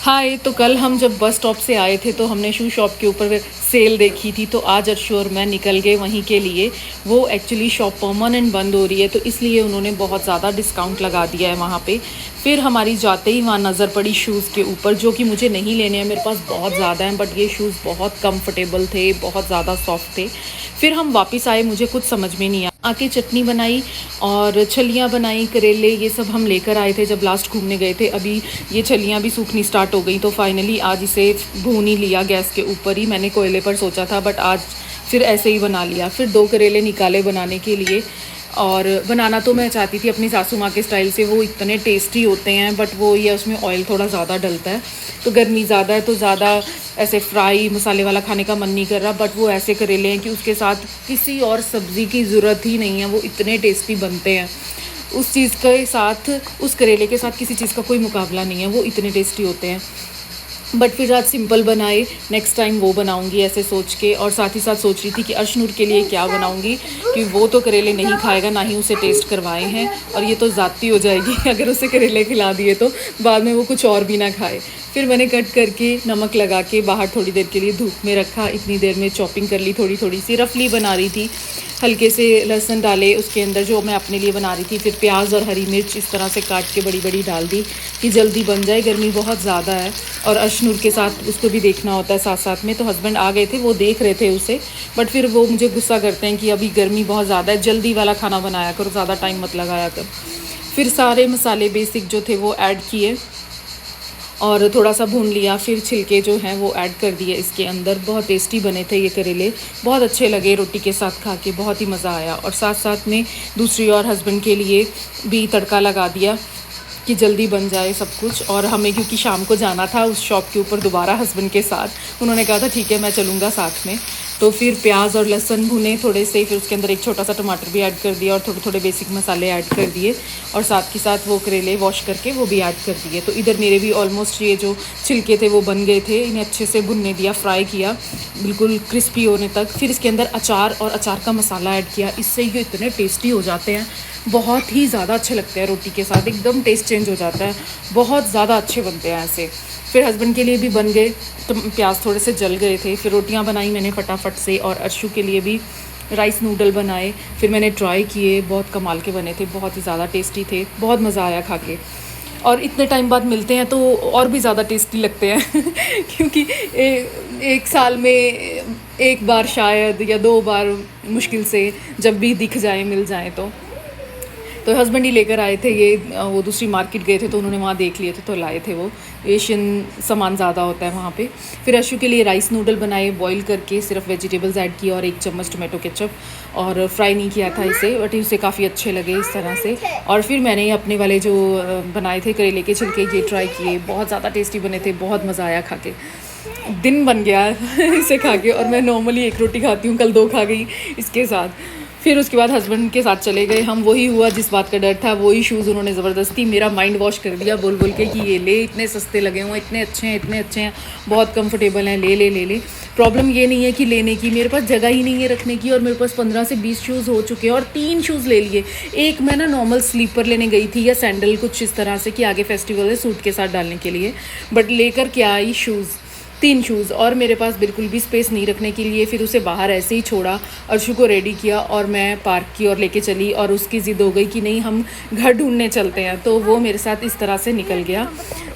हाय। तो कल हम जब बस स्टॉप से आए थे तो हमने शू शॉप के ऊपर सेल देखी थी, तो आज अर्शु और मैं निकल गए वहीं के लिए। वो एक्चुअली शॉप परमानेंट बंद हो रही है, तो इसलिए उन्होंने बहुत ज़्यादा डिस्काउंट लगा दिया है वहाँ पे। फिर हमारी जाते ही वहाँ नज़र पड़ी शूज़ के ऊपर, जो कि मुझे नहीं लेने हैं, मेरे पास बहुत ज़्यादा हैं, बट ये शूज़ बहुत कंफर्टेबल थे, बहुत ज़्यादा सॉफ्ट थे। फिर हम वापस आए, मुझे कुछ समझ में नहीं आया। आके चटनी बनाई और छलियाँ बनाई, करेले, ये सब हम लेकर आए थे जब लास्ट घूमने गए थे। अभी ये छलियाँ भी सूखनी स्टार्ट हो गई, तो फाइनली आज इसे भून ही लिया गैस के ऊपर ही। मैंने कोयले पर सोचा था, बट आज फिर ऐसे ही बना लिया। फिर 2 करेले निकाले बनाने के लिए, और बनाना तो मैं चाहती थी अपनी सासू माँ के स्टाइल से, वो इतने टेस्टी होते हैं, बट वो ये उसमें ऑयल थोड़ा ज़्यादा डलता है। तो गर्मी ज़्यादा है, तो ज़्यादा ऐसे फ्राई मसाले वाला खाने का मन नहीं कर रहा। बट वो ऐसे करेले हैं कि उसके साथ किसी और सब्ज़ी की ज़रूरत ही नहीं है, वो इतने टेस्टी बनते हैं। उस चीज़ के साथ, उस करेले के साथ किसी चीज़ का कोई मुकाबला नहीं है, वो इतने टेस्टी होते हैं। बट फिर आज सिंपल बनाए, नेक्स्ट टाइम वो बनाऊंगी ऐसे सोच के। और साथ ही साथ सोच रही थी कि अर्शनूर के लिए क्या बनाऊंगी, कि वो तो करेले नहीं खाएगा, ना ही उसे टेस्ट करवाए हैं, और ये तो ज़्यादती हो जाएगी अगर उसे करेले खिला दिए तो बाद में वो कुछ और भी ना खाए। फिर मैंने कट करके नमक लगा के बाहर थोड़ी देर के लिए धूप में रखा। इतनी देर में चॉपिंग कर ली, थोड़ी थोड़ी सी रफली बना रही थी। हल्के से लहसुन डाले उसके अंदर, जो मैं अपने लिए बना रही थी। फिर प्याज और हरी मिर्च इस तरह से काट के बड़ी बड़ी डाल दी कि जल्दी बन जाए, गर्मी बहुत ज़्यादा है। और अर्शनूर के साथ उसको भी देखना होता है साथ साथ में। तो हस्बैंड आ गए थे, वो देख रहे थे उसे, बट फिर वो मुझे गुस्सा करते हैं कि अभी गर्मी बहुत ज़्यादा है, जल्दी वाला खाना बनाया करो, ज़्यादा टाइम मत लगाया कर। फिर सारे मसाले बेसिक जो थे वो ऐड किए और थोड़ा सा भून लिया। फिर छिलके जो हैं वो ऐड कर दिए इसके अंदर। बहुत टेस्टी बने थे ये करेले, बहुत अच्छे लगे रोटी के साथ खा के, बहुत ही मज़ा आया। और साथ साथ में दूसरी और हस्बैंड के लिए भी तड़का लगा दिया कि जल्दी बन जाए सब कुछ। और हमें क्योंकि शाम को जाना था उस शॉप के ऊपर दोबारा हस्बैंड के साथ, उन्होंने कहा था ठीक है मैं चलूँगा साथ में। तो फिर प्याज और लहसुन भुने थोड़े से, फिर उसके अंदर एक छोटा सा टमाटर भी ऐड कर दिया और थोड़े थोड़े बेसिक मसाले ऐड कर दिए। और साथ के साथ वो करेले वॉश करके वो भी ऐड कर दिए। तो इधर मेरे भी ऑलमोस्ट ये जो छिलके थे वो बन गए थे। इन्हें अच्छे से भुनने दिया, फ्राई किया बिल्कुल क्रिस्पी होने तक। फिर इसके अंदर अचार और अचार का मसाला ऐड किया। इससे ये इतने टेस्टी हो जाते हैं, बहुत ही ज़्यादा अच्छे लगते हैं रोटी के साथ, एकदम टेस्ट चेंज हो जाता है, बहुत ज़्यादा अच्छे बनते हैं ऐसे। फिर हस्बैंड के लिए भी बन गए, तो प्याज थोड़े से जल गए थे। फिर रोटियां बनाई मैंने फटाफट से, और अर्शु के लिए भी राइस नूडल बनाए। फिर मैंने ट्राई किए, बहुत कमाल के बने थे, बहुत ही ज़्यादा टेस्टी थे, बहुत मज़ा आया खा के। और इतने टाइम बाद मिलते हैं तो और भी ज़्यादा टेस्टी लगते हैं क्योंकि एक साल में एक बार शायद या 2 बार मुश्किल से जब भी दिख जाए, मिल जाए तो हस्बैंड ही लेकर आए थे ये। वो दूसरी मार्केट गए थे तो उन्होंने वहाँ देख लिए थे तो लाए थे। वो एशियन सामान ज़्यादा होता है वहाँ पे। फिर अर्शु के लिए राइस नूडल बनाए बॉईल करके, सिर्फ वेजिटेबल्स ऐड किए और 1 चम्मच टोमेटो केचप, और फ्राई नहीं किया था इसे, बट उसे काफ़ी अच्छे लगे इस तरह से। और फिर मैंने अपने वाले जो बनाए थे करेले के छिलके, ये ट्राई किए, बहुत ज़्यादा टेस्टी बने थे, बहुत मज़ा आया खा के। दिन बन गया इसे खा के। और मैं नॉर्मली 1 रोटी खाती हूँ, कल 2 खा गई इसके साथ। फिर उसके बाद हस्बैंड के साथ चले गए हम। वही हुआ जिस बात का डर था, वही शूज़ उन्होंने ज़बरदस्ती मेरा माइंड वॉश कर दिया बोल बोल के कि ये ले, इतने सस्ते लगे हुए, इतने अच्छे हैं, इतने अच्छे हैं, बहुत कंफर्टेबल हैं, ले ले ले ले। प्रॉब्लम ये नहीं है कि लेने की, मेरे पास जगह ही नहीं है रखने की, और मेरे पास 15 से 20 शूज़ हो चुके हैं और 3 शूज़ ले लिए। एक मैं ना नॉर्मल स्लीपर लेने गई थी, या सैंडल कुछ इस तरह से कि आगे फेस्टिवल है सूट के साथ डालने के लिए, बट लेकर क्या आई शूज़, 3 शूज़, और मेरे पास बिल्कुल भी स्पेस नहीं रखने के लिए। फिर उसे बाहर ऐसे ही छोड़ा, अर्शु को रेडी किया और मैं पार्क की ओर लेके चली, और उसकी ज़िद हो गई कि नहीं हम घर ढूंढने चलते हैं। तो वो मेरे साथ इस तरह से निकल गया,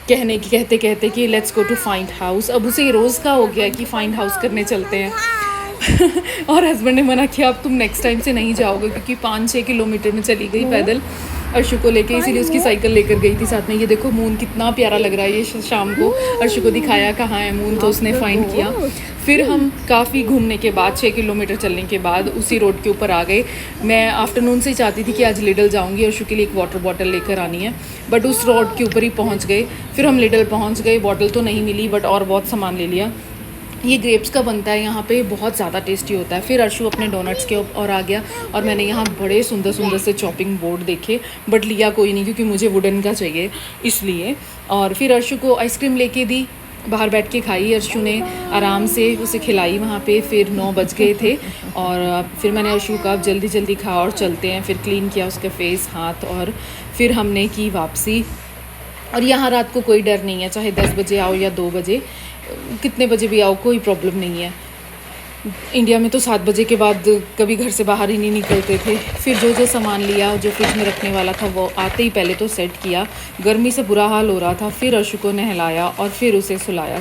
कहते कहते कि let's go to find house. अब उसे रोज़ का हो गया कि फाइंड हाउस करने चलते हैं और हस्बैंड ने मना किया, अब तुम नेक्स्ट टाइम से नहीं जाओगे, क्योंकि 5-6 किलोमीटर में चली गई पैदल अर्शु को लेके, इसीलिए उसकी साइकिल लेकर गई थी साथ में। ये देखो मून कितना प्यारा लग रहा है ये शाम को। अर्शु को दिखाया कहाँ है मून, तो उसने फाइंड किया। फिर हम काफ़ी घूमने के बाद, 6 किलोमीटर चलने के बाद उसी रोड के ऊपर आ गए। मैं आफ्टरनून से ही चाहती थी कि आज लिडल जाऊंगी, अर्शु के लिए एक वाटर बॉटल लेकर आनी है, बट उस रोड के ऊपर ही पहुंच गए। फिर हम लिडल पहुंच गए, बॉटल तो नहीं मिली, बट और बहुत सामान ले लिया। ये ग्रेप्स का बनता है यहाँ पे, बहुत ज़्यादा टेस्टी होता है। फिर अर्शु अपने डोनट्स के और आ गया, और मैंने यहाँ बड़े सुंदर सुंदर से चॉपिंग बोर्ड देखे, बट लिया कोई नहीं क्योंकि मुझे वुडन का चाहिए इसलिए। और फिर अर्शु को आइसक्रीम लेके दी, बाहर बैठ के खाई अर्शु ने आराम से, उसे खिलाई वहाँ पे। फिर 9 बज गए थे, और फिर मैंने अर्शु का अब जल्दी जल्दी खा और चलते हैं। फिर क्लीन किया उसका फेस, हाथ, और फिर हमने की वापसी। और यहाँ रात को कोई डर नहीं है, चाहे 10 बजे आओ या 2 बजे, कितने बजे भी आओ कोई प्रॉब्लम नहीं है। इंडिया में तो 7 बजे के बाद कभी घर से बाहर ही नहीं निकलते थे। फिर जो सामान लिया, जो फ्रिज में रखने वाला था, वो आते ही पहले तो सेट किया। गर्मी से बुरा हाल हो रहा था, फिर अर्शु को नहलाया और फिर उसे सुलाया।